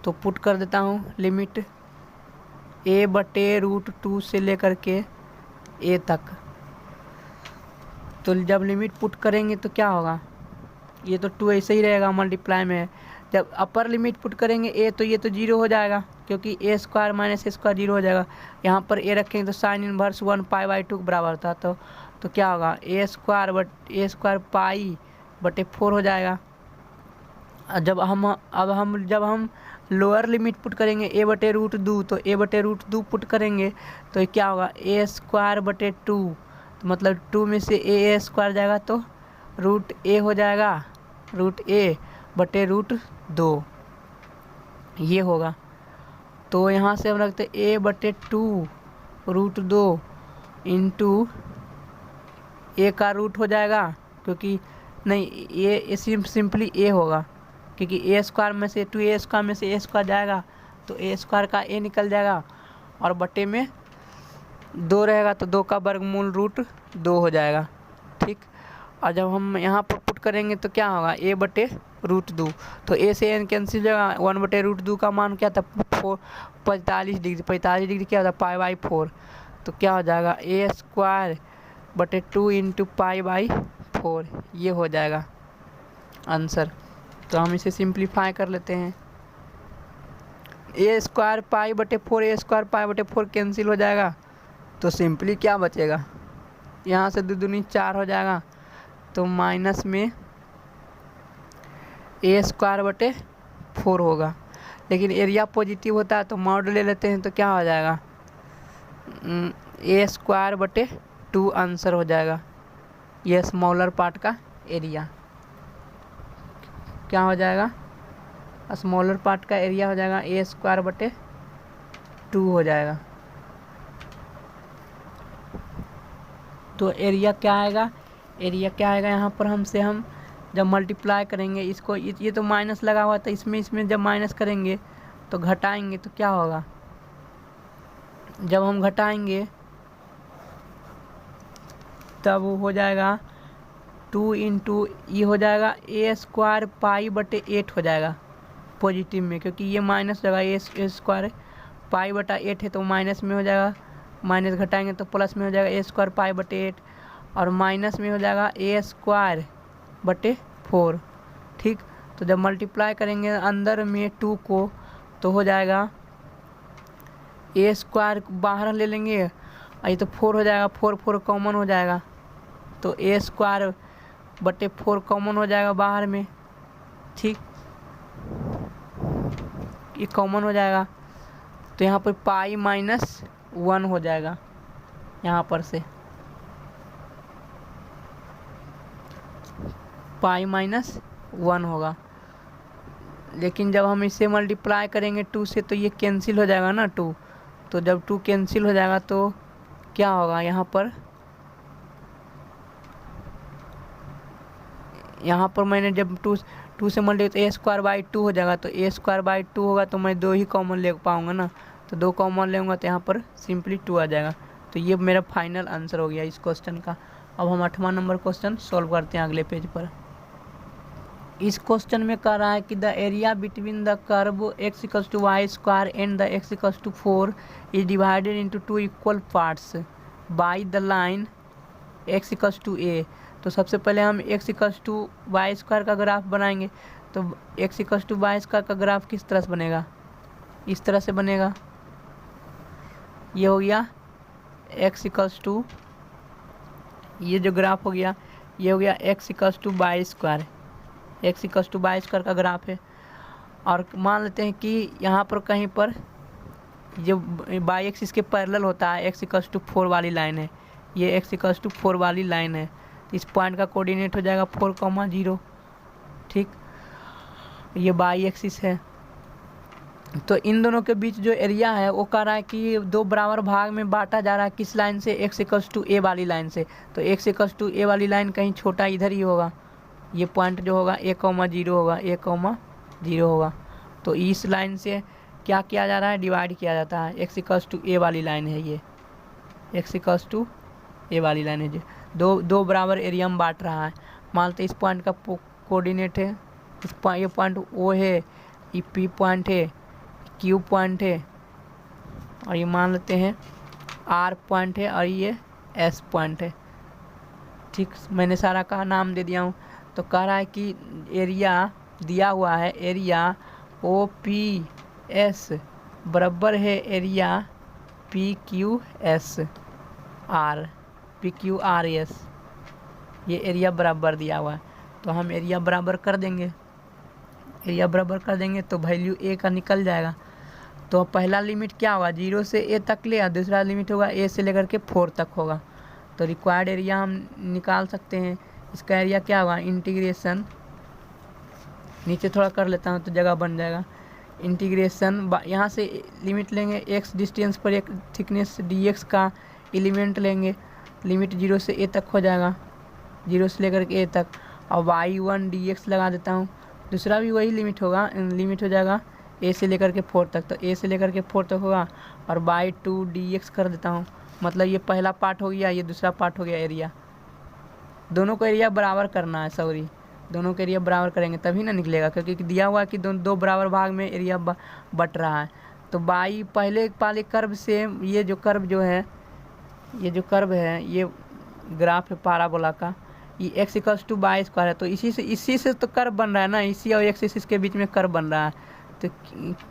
तो पुट कर देता हूँ लिमिट a/√2 से लेकर के a तक। तो जब लिमिट पुट करेंगे तो क्या होगा, ये तो 2 ऐसे ही रहेगा, मल्टीप्लाई में है। जब अपर लिमिट पुट करेंगे a, तो ये तो 0 हो जाएगा, क्योंकि a² - a² 0 हो जाएगा। यहाँ पर a रखेंगे तो साइन इनवर्स 1π/2 के बराबर था, तो क्या होगा a² π/4 हो जाएगा। जब हम लोअर लिमिट पुट करेंगे a/√2, तो a/√2 पुट करेंगे तो ये क्या होगा a² 2, तो मतलब 2 में से a² जाएगा तो √a हो जाएगा, √a/√2 ये होगा। तो यहाँ से हम रखते a/2 √2 इंटू a का रूट हो जाएगा, क्योंकि नहीं ये सिंपली a होगा, क्योंकि a² में से 2a² में से a² जाएगा तो a² का a निकल जाएगा, और बटे में 2 रहेगा तो 2 का वर्गमूल √2 हो जाएगा, ठीक। और जब हम यहाँ पर पुट करेंगे तो क्या होगा a/√2, तो a से n कैंसिल हो जाएगा, 1/√2 का मान क्या था 45 डिग्री, 45 डिग्री क्या होता है π/4, तो क्या हो जाएगा a² 2 इंटू π/4, ये हो जाएगा आंसर। तो हम इसे सिंप्लीफाई कर लेते हैं, a² π/4 a² π/4 कैंसिल हो जाएगा, तो सिंपली क्या बचेगा, यहाँ से 2 दूनी 4 हो जाएगा, तो माइनस में a²/4 होगा। लेकिन एरिया पॉजिटिव होता है तो मॉड ले लेते हैं, तो क्या हो जाएगा a²/2 आंसर हो जाएगा। ये स्मॉलर पार्ट का एरिया क्या हो जाएगा, स्मॉलर पार्ट का एरिया हो जाएगा a²/2 हो जाएगा। तो एरिया क्या आएगा, यहाँ पर हम जब मल्टीप्लाई करेंगे इसको, ये तो माइनस लगा हुआ था, इसमें जब माइनस करेंगे तो घटाएंगे तो क्या होगा, जब हम घटाएंगे तब हो जाएगा 2 इंटू ये हो जाएगा a² π/8 हो जाएगा पॉजिटिव में, क्योंकि ये माइनस लगा a² π/8 है तो माइनस में हो जाएगा, माइनस घटाएंगे तो प्लस में हो जाएगा a² π/8, और माइनस में हो जाएगा a²/4, ठीक। तो जब मल्टीप्लाई करेंगे अंदर में 2 को तो हो जाएगा a² बाहर ले लेंगे, ये तो 4 हो जाएगा, 4 कॉमन हो जाएगा, तो a²/4 कॉमन हो जाएगा बाहर में, ठीक, ये कॉमन हो जाएगा। तो यहाँ पर π-1 हो जाएगा, यहाँ पर से π-1 होगा। लेकिन जब हम इसे मल्टीप्लाई करेंगे 2 से तो ये कैंसिल हो जाएगा ना 2, तो जब 2 कैंसिल हो जाएगा तो क्या होगा, यहाँ पर मैंने जब 2 से मल्टीप्लाई a²/2 हो जाएगा, तो a²/2 होगा तो मैं 2 ही कॉमन ले पाऊँगा ना, तो 2 कॉमन लेंगे तो यहाँ पर सिंपली 2 आ जाएगा। तो ये मेरा फाइनल आंसर हो गया इस क्वेश्चन का। अब हम 8वां नंबर क्वेश्चन सॉल्व करते हैं अगले पेज पर। इस क्वेश्चन में कह रहा है कि the area between the curve x equals to y square and the x equals to 4 is divided into 2 equal parts by the line x equals to a। तो सबसे पहले हम x equals to y square का graph बनाएंगे। तो x equals to y square का graph किस तरह से बनेगा, इस तरह से बनेगा। ये हो गया x इक्वल्स टू, ये जो ग्राफ हो गया ये हो गया x equals to y square, x equals to y square का ग्राफ है। और मान लेते हैं कि यहाँ पर कहीं पर जो बाई एक्सिस के पैरेलल होता है x इक्वल्स टू 4 वाली लाइन है, ये x इक्वल्स टू 4 वाली लाइन है। इस पॉइंट का कोऑर्डिनेट हो जाएगा 4,0। ठीक, ये बाई एक्सिस है। तो इन दोनों के बीच जो एरिया है वो कह रहा है कि दो बराबर भाग में बांटा जा रहा है। किस लाइन से, x इक्वल्स टू a वाली लाइन से। तो x इक्वल्स टू a वाली लाइन कहीं छोटा इधर ही होगा, ये पॉइंट जो होगा 1,0 होगा, 1,0 होगा। तो इस लाइन से क्या किया जा रहा है, डिवाइड किया जाता है। x इक्वल्स टू a वाली लाइन है ये, x इक्वल्स टू a वाली लाइन है जो दो बराबर एरिया में बांट रहा है। मान लेते इस पॉइंट का कोऑर्डिनेट है, ये पॉइंट O है, ये P पॉइंट है, Q पॉइंट है, और ये मान लेते हैं R पॉइंट है, और ये S पॉइंट है। ठीक, मैंने सारा का नाम दे दिया हूँ। तो कह रहा है कि एरिया दिया हुआ है, एरिया OPS बराबर है एरिया PQS R, PQRS, ये एरिया बराबर दिया हुआ है। तो हम एरिया बराबर कर देंगे, एरिया बराबर कर देंगे तो वैल्यू A का निकल जाएगा। तो पहला लिमिट क्या होगा, 0 से A तक ले, और दूसरा लिमिट होगा A से लेकर के 4 तक होगा। तो रिक्वायर्ड एरिया हम निकाल सकते हैं। इसका एरिया क्या होगा, इंटीग्रेशन, नीचे थोड़ा कर लेता हूँ तो जगह बन जाएगा। इंटीग्रेशन यहाँ से लिमिट लेंगे, x डिस्टेंस पर एक थिकनेस dx का एलिमेंट लेंगे, लिमिट 0 से A तक हो जाएगा, 0 से लेकर के A तक। और y1 dx लगा देता हूँ, दूसरा भी वही लिमिट होगा, लिमिट हो जाएगा A से लेकर के 4 तक। तो A से लेकर के 4 तक होगा, और y2 dx कर देता हूँ। मतलब ये पहला पार्ट हो गया, ये दूसरा पार्ट हो गया एरिया। दोनों को एरिया बराबर करना है, सॉरी, दोनों के एरिया बराबर करेंगे तभी ना निकलेगा, क्योंकि दिया हुआ है कि दो बराबर भाग में एरिया बट रहा है। तो बाई पहले वाले कर्व से ये जो कर्व जो है, ये जो कर्व है, ये ग्राफ है पाराबोला का, ये x equals to y square है। तो इसी से तो कर्व बन रहा है ना, इसी और x एक्सिस के बीच में कर्व बन रहा है, तो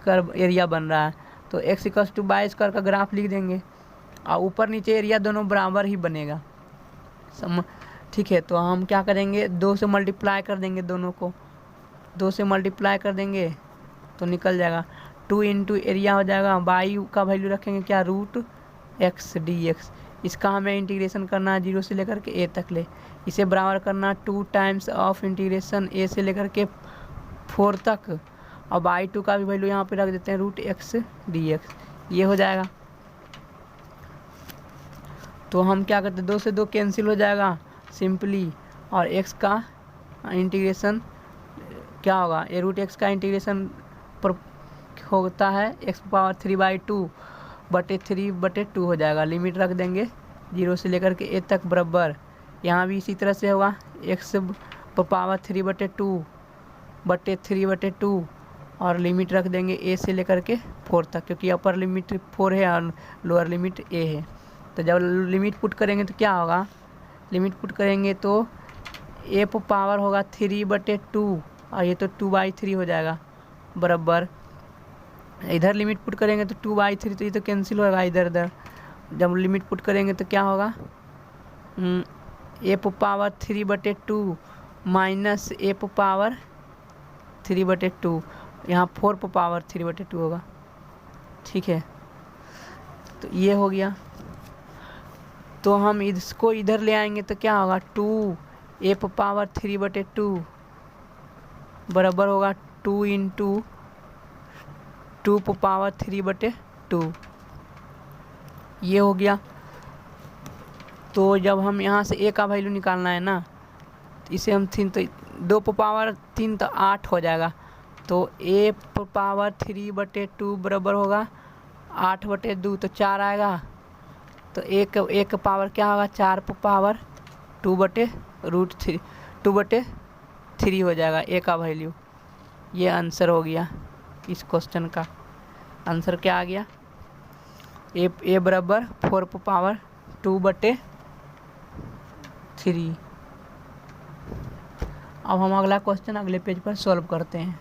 कर्व एरिया बन रहा है। तो x equals to y square का ग्राफ लिख देंगे, और ऊपर नीचे एरिया दोनों बराबर ही बनेगा। ठीक है, तो हम क्या करेंगे, 2 से मल्टीप्लाई कर देंगे, दोनों को 2 से मल्टीप्लाई कर देंगे तो निकल जाएगा। 2 इंटू एरिया हो जाएगा, बाई का वैल्यू रखेंगे क्या, √x dx। इसका हमें इंटीग्रेशन करना है 0 से लेकर के a तक ले, इसे बराबर करना 2 टाइम्स ऑफ इंटीग्रेशन a से लेकर के 4 तक, और बाई 2 का भी वैल्यू यहाँ पे रख देते हैं √x dx, ये हो जाएगा। तो हम क्या करते हैं, 2 से 2 कैंसिल हो जाएगा सिंपली, और x का इंटीग्रेशन क्या होगा, a √x का इंटीग्रेशन पर होता है x⁻3/2 बटे 3/2 हो जाएगा। लिमिट रख देंगे 0 से लेकर के a तक बराबर, यहाँ भी इसी तरह से होगा x⁻3/2 बटे 3/2, और लिमिट रख देंगे a से लेकर के 4 तक, क्योंकि अपर लिमिट 4 है और लोअर लिमिट a है। तो जब लिमिट पुट करेंगे तो क्या होगा, लिमिट पुट करेंगे तो a पावर होगा 3/2, और ये तो 2/3 हो जाएगा बराबर। इधर लिमिट पुट करेंगे तो 2/3, तो ये तो कैंसिल होगा इधर उधर। जब लिमिट पुट करेंगे तो क्या होगा, a power 3/2 minus a power 3/2, यहाँ 4 पावर 3/2 होगा। ठीक है, तो ये हो गया। तो हम इसको इधर ले आएंगे तो क्या होगा, 2a पावर 3/2 बराबर होगा 2 इंटू 2 पावर 3/2, ये हो गया। तो जब हम यहाँ से a का वैल्यू निकालना है ना, तो इसे हम 2 पावर 3 तो 8 हो जाएगा। तो a पावर 3/2 बराबर होगा 8/2, तो 4 आएगा। तो एक पावर क्या होगा, 4 पावर 2/√3 3 हो जाएगा ए का वैल्यू। ये आंसर हो गया इस क्वेश्चन का। आंसर क्या आ गया? ए बराबर 4/2/3। अब हम अगला क्वेश्चन अगले पेज पर सॉल्व करते हैं।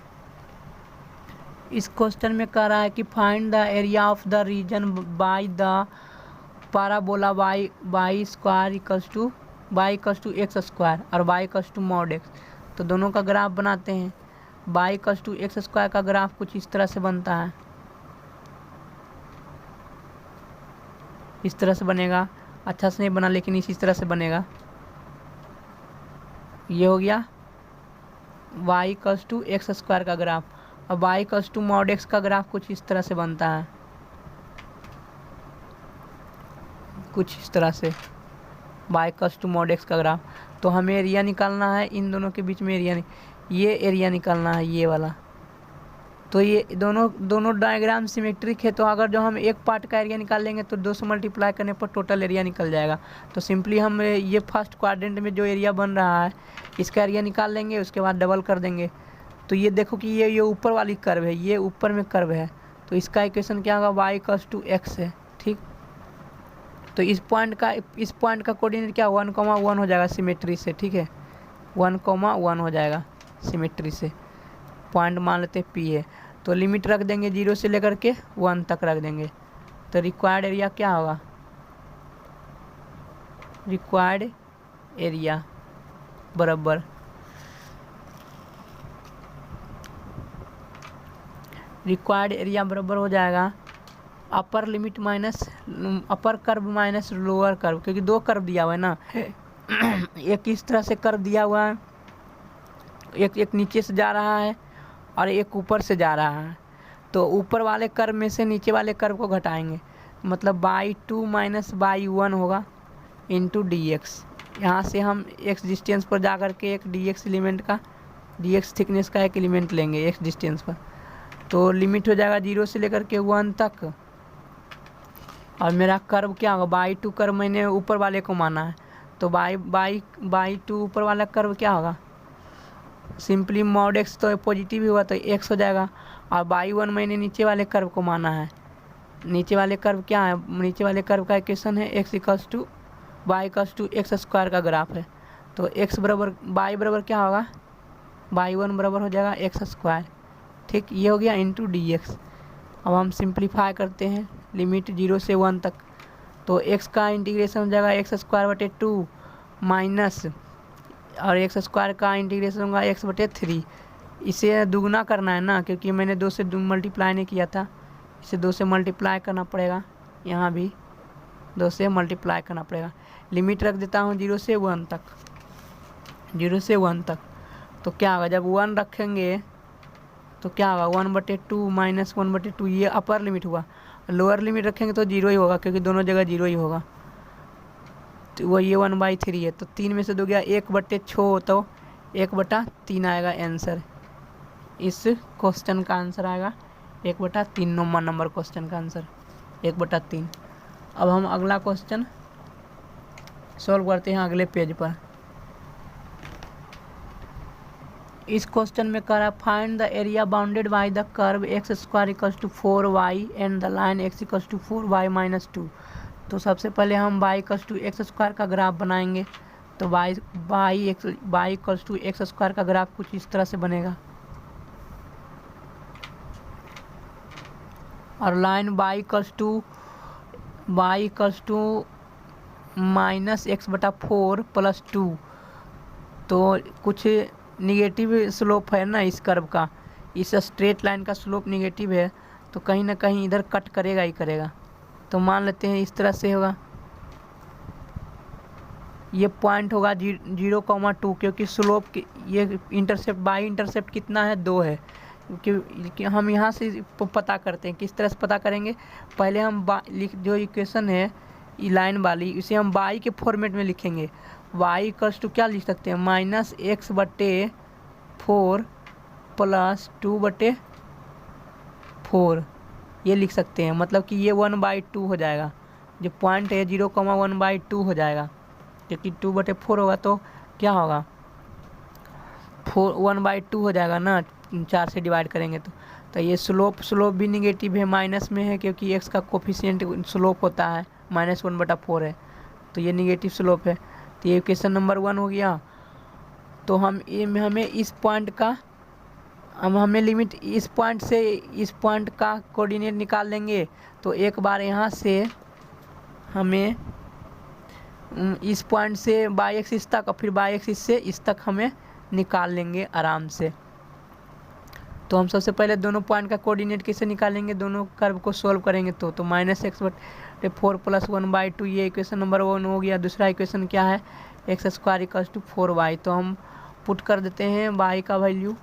इस क्वेश्चन में कह रहा है कि find the area of the region by the parabola y square equals to x square और y equals to mod x। तो दोनों का ग्राफ बनाते हैं। y equals to x square का ग्राफ कुछ इस तरह से बनता है, इस तरह से बनेगा। अच्छा से नहीं बना लेकिन इसी तरह से बनेगा। ये हो गया y equals to x square का ग्राफ। अब y equals to mod x का ग्राफ कुछ इस तरह से बनता है, कुछ इस तरह से y equals to mod x का ग्राफ। तो हमें एरिया निकालना है, इन दोनों के बीच में एरिया ये एरिया निकालना है, ये वाला। तो ये दोनों डायग्राम सिमेट्रिक है, तो अगर जो हम एक पार्ट का एरिया निकाल लेंगे तो 2 से मल्टीप्लाई करने पर टोटल एरिया निकल जाएगा। तो सिंपली हम ये फर्स्ट क्वाड्रेंट में जो एरिया बन रहा है इसका एरिया निकाल लेंगे, उसके बाद डबल कर देंगे। तो ये देखो कि ये ऊपर वाली कर्व है, ये ऊपर में कर्व है, तो इसका इक्वेशन क्या होगा? y इक्वल्स टू x है, ठीक। तो इस पॉइंट का कोऑर्डिनेट क्या 1,1 हो जाएगा सिमेट्री से, ठीक है। 1,1 हो जाएगा सिमेट्री से। पॉइंट मान लेते P है, तो लिमिट रख देंगे 0 से लेकर के 1 तक रख देंगे। तो रिक्वायर्ड एरिया क्या होगा? रिक्वायर्ड एरिया बराबर हो जाएगा upper limit minus upper curve minus lower curve, क्योंकि 2 कर्व दिया हुआ है ना। एक इस तरह से कर्व दिया हुआ है, एक नीचे से जा रहा है और एक ऊपर से जा रहा है। तो ऊपर वाले कर्व में से नीचे वाले कर्व को घटाएंगे, मतलब y2 माइनस y1 होगा इंटू dx। यहाँ से हम x डिस्टेंस पर जा कर के एक dx एलिमेंट का dx थिकनेस का एक एलिमेंट लेंगे x डिस्टेंस पर। तो लिमिट हो जाएगा 0 से लेकर के 1 तक। और मेरा कर्व क्या होगा? y2 कर्व मैंने ऊपर वाले को माना है, तो y2 ऊपर वाला कर्व क्या होगा? सिंपली mod x तो पॉजिटिव ही हुआ तो x हो जाएगा। और y1 मैंने नीचे वाले कर्व को माना है। नीचे वाले कर्व क्या है? नीचे वाले कर्व का इक्वेशन है x equals to y equals to x square का ग्राफ है। तो x बराबर y बराबर क्या होगा? y1 बराबर हो जाएगा x स्क्वायर, ठीक। ये हो गया इंटू dx। अब हम सिंप्लीफाई करते हैं लिमिट 0 से 1 तक। तो x का इंटीग्रेशन हो जाएगा x²/2 माइनस और x स्क्वायर का इंटीग्रेशन होगा x/3। इसे दुगना करना है ना, क्योंकि मैंने 2 से मल्टीप्लाई नहीं किया था, इसे 2 से मल्टीप्लाई करना पड़ेगा। यहाँ भी 2 से मल्टीप्लाई करना पड़ेगा। लिमिट रख देता हूँ 0 से 1 तक, 0 से 1 तक। तो क्या होगा? जब 1 रखेंगे तो क्या होगा? 1/2 माइनस 1/2, ये अपर लिमिट हुआ। लोअर लिमिट रखेंगे तो 0 ही होगा, क्योंकि दोनों जगह 0 ही होगा। तो वो ये 1/3 है, तो 3 में से 2 गया 1/6, तो 1/3 आएगा आंसर। इस क्वेश्चन का आंसर आएगा 1/3। नंबर क्वेश्चन का आंसर 1/3। अब हम अगला क्वेश्चन सॉल्व करते हैं अगले पेज पर। इस क्वेश्चन में कह रहा है find the area bounded by the curve x square equals to 4y and the line x equals to 4y minus 2। तो सबसे पहले हम y equals to x square का ग्राफ बनाएंगे। तो y equals to x square का graph कुछ इस तरह से बनेगा, और line y equals to minus x/4 plus 2। तो कुछ निगेटिव स्लोप है ना इस कर्व का, इस स्ट्रेट लाइन का स्लोप निगेटिव है, तो कहीं ना कहीं इधर कट करेगा ही करेगा। तो मान लेते हैं इस तरह से होगा। ये पॉइंट होगा 0,2, क्योंकि स्लोप ये इंटरसेप्ट बाई इंटरसेप्ट कितना है? 2 है। कि हम यहाँ से पता करते हैं। किस तरह से पता करेंगे? पहले हम जो इक्वेशन है ये लाइन वाली, इसे हम बाई के फॉर्मेट में लिखेंगे। y इक्वल्स टू क्या लिख सकते हैं? -x/4 प्लस 2/4 ये लिख सकते हैं। मतलब कि ये 1/2 हो जाएगा। जो पॉइंट है 0,1/2 हो जाएगा, क्योंकि 2/4 होगा तो क्या होगा? 1/2 हो जाएगा ना, 4 से डिवाइड करेंगे तो ये स्लोप भी निगेटिव है, माइनस में है, क्योंकि एक्स का कोफिशिएंट स्लोप होता है -1/4 है, तो ये निगेटिव स्लोप है। तो ये इक्वेशन नंबर 1 हो गया। तो हमें इस पॉइंट का हमें लिमिट इस पॉइंट से इस पॉइंट का कोऑर्डिनेट निकाल लेंगे। तो एक बार यहाँ से हमें इस पॉइंट से बाई एक्सिस तक और फिर बाई एक्सिस से इस तक हमें निकाल लेंगे आराम से। तो हम सबसे पहले दोनों पॉइंट का कोऑर्डिनेट कैसे निकालेंगे, दोनों कर्व को सोल्व करेंगे तो -x/4 + 1/2 ये इक्वेशन नंबर 1 हो गया। दूसरा इक्वेशन क्या है, x² = 4y। तो हम पुट कर देते हैं y का वैल्यू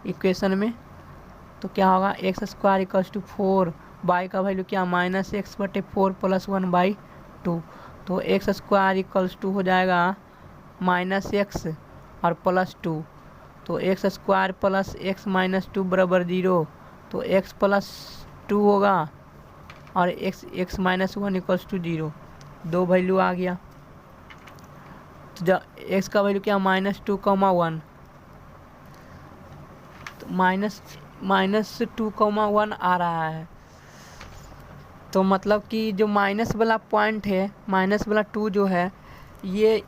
इक्वेशन में, तो क्या होगा x² = 4, y का वैल्यू क्या -x/4 + 1/2। तो x² हो जाएगा -x और +2, तो x² + x - 2 = 0। तो x + 2 होगा और x - 1 = 0, दो वैल्यू आ गया। तो जब x का वैल्यू क्या -2, 1, तो -2, 1 आ रहा है। तो मतलब कि जो माइनस वाला पॉइंट है, माइनस वाला 2 जो है ये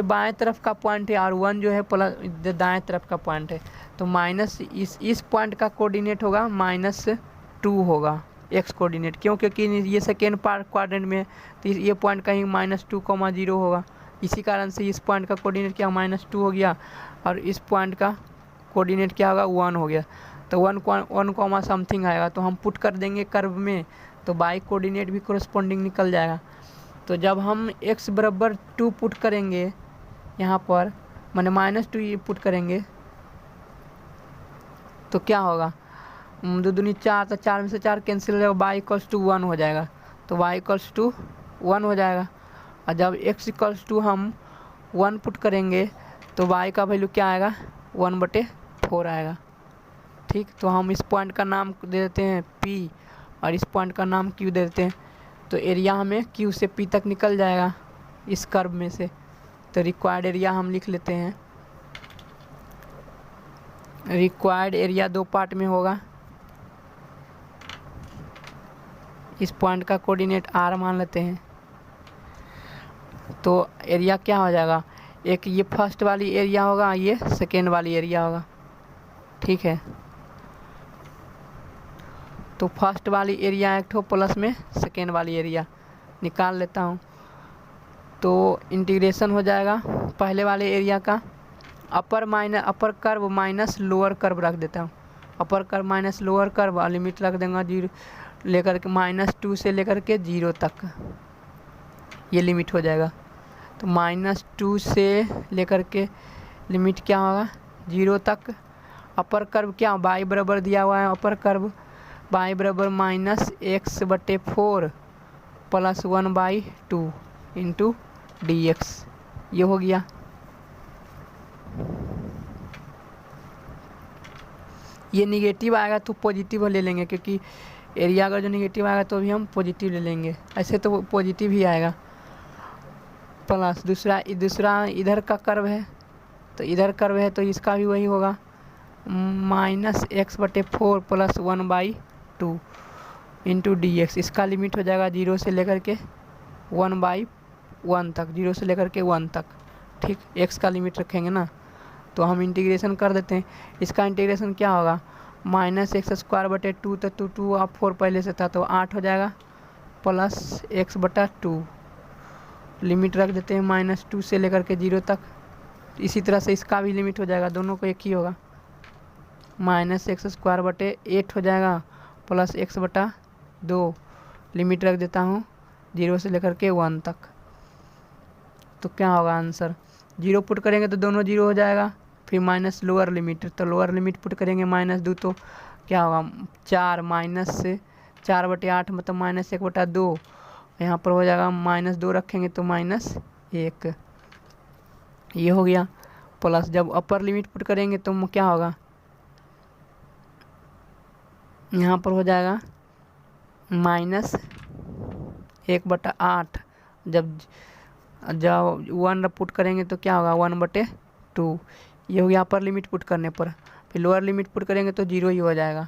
बाएं तरफ का पॉइंट है और 1 जो है प्लस दाएं तरफ का पॉइंट है। तो माइनस इस पॉइंट का कोऑर्डिनेट होगा -2 होगा एक्स कोऑर्डिनेट, क्यों, क्योंकि ये सेकेंड क्वाड्रेंट में है, तो ये पॉइंट कहीं -2, 0 होगा। इसी कारण से इस पॉइंट का कोऑर्डिनेट क्या -2 हो गया और इस पॉइंट का कोऑर्डिनेट क्या होगा 1 हो गया। तो 1, समथिंग आएगा, तो हम पुट कर देंगे कर्व में, तो बाई कोऑर्डिनेट भी कोरस्पॉन्डिंग निकल जाएगा। तो जब हम x = 2 पुट करेंगे यहाँ पर, माने -2 ये पुट करेंगे, तो क्या होगा 2 दूनी 4, तो 4 में से 4 कैंसिल हो जाएगा, y = 1 हो जाएगा। तो y = 1 हो जाएगा। और जब x = हम 1 पुट करेंगे तो y का वैल्यू क्या आएगा 1/4 आएगा। ठीक, तो हम इस पॉइंट का नाम दे देते हैं P और इस पॉइंट का नाम Q दे देते हैं। तो एरिया हमें Q से P तक निकल जाएगा इस कर्व में से। तो रिक्वायर्ड एरिया हम लिख लेते हैं। रिक्वायर्ड एरिया 2 पार्ट में होगा। इस पॉइंट का कोऑर्डिनेट R मान लेते हैं। तो एरिया क्या हो जाएगा, एक ये फर्स्ट वाली एरिया होगा, ये सेकेंड वाली एरिया होगा। ठीक है, तो फर्स्ट वाली एरिया एक ठो प्लस में सेकेंड वाली एरिया निकाल लेता हूँ। तो इंटीग्रेशन हो जाएगा पहले वाले एरिया का, upper curve minus lower curve रख देता हूँ। Upper curve minus lower curve और लिमिट रख देंगे 0 लेकर के -2 से लेकर के 0 तक, ये लिमिट हो जाएगा। तो -2 से लेकर के लिमिट क्या होगा 0 तक। अपर कर्व क्या y बराबर दिया हुआ है, अपर कर्व y बराबर -x/4 + 1/2 इंटू dx, ये हो गया। ये निगेटिव आएगा तो पॉजिटिव ले लेंगे, क्योंकि एरिया अगर जो निगेटिव आएगा तो भी हम पॉजिटिव ले लेंगे, ऐसे तो पॉजिटिव ही आएगा। प्लस दूसरा इधर का कर्व है, तो इधर कर्व है तो इसका भी वही होगा -x/4 + 1/2 इंटू dx। इसका लिमिट हो जाएगा 0 से लेकर के 1/1 तक, 0 से लेकर के 1 तक। ठीक, x का लिमिट रखेंगे ना, तो हम इंटीग्रेशन कर देते हैं। इसका इंटीग्रेशन क्या होगा -x²/2, तो 2 और 4 पहले से था तो 8 हो जाएगा, प्लस x/2 लिमिट रख देते हैं -2 से लेकर के 0 तक। इसी तरह से इसका भी लिमिट हो जाएगा, दोनों को एक ही होगा, -x²/8 हो जाएगा प्लस x/2 लिमिट रख देता हूँ 0 से लेकर के 1 तक। तो क्या होगा आंसर, 0 पुट करेंगे तो दोनों 0 हो जाएगा, फिर माइनस लोअर लिमिट, तो लोअर लिमिट पुट करेंगे -2, तो क्या होगा 4 से 4/8 मतलब -1/2, यहाँ पर हो जाएगा -2 रखेंगे तो -1, ये हो गया। प्लस जब अपर लिमिट पुट करेंगे तो क्या होगा, यहाँ पर हो जाएगा -1/8, जब 1 पुट करेंगे तो क्या होगा 1/2, ये हो गया अपर लिमिट पुट करने पर। फिर लोअर लिमिट पुट करेंगे तो 0 ही हो जाएगा।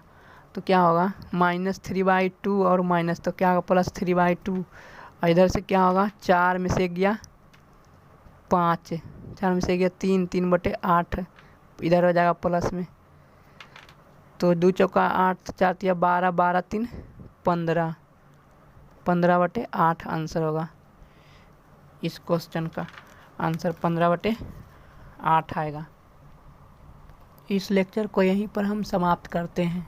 तो क्या होगा -3/2 और माइनस, तो क्या होगा +3/2। और इधर से क्या होगा 4 में से गया 5, 4 में से गया 3, 3/8 इधर हो जाएगा प्लस में। तो 2 चौका 8, 4 तिया 12, 12 3 15, 15/8 आंसर होगा। इस क्वेश्चन का आंसर 15/8 आएगा। इस लेक्चर को यहीं पर हम समाप्त करते हैं।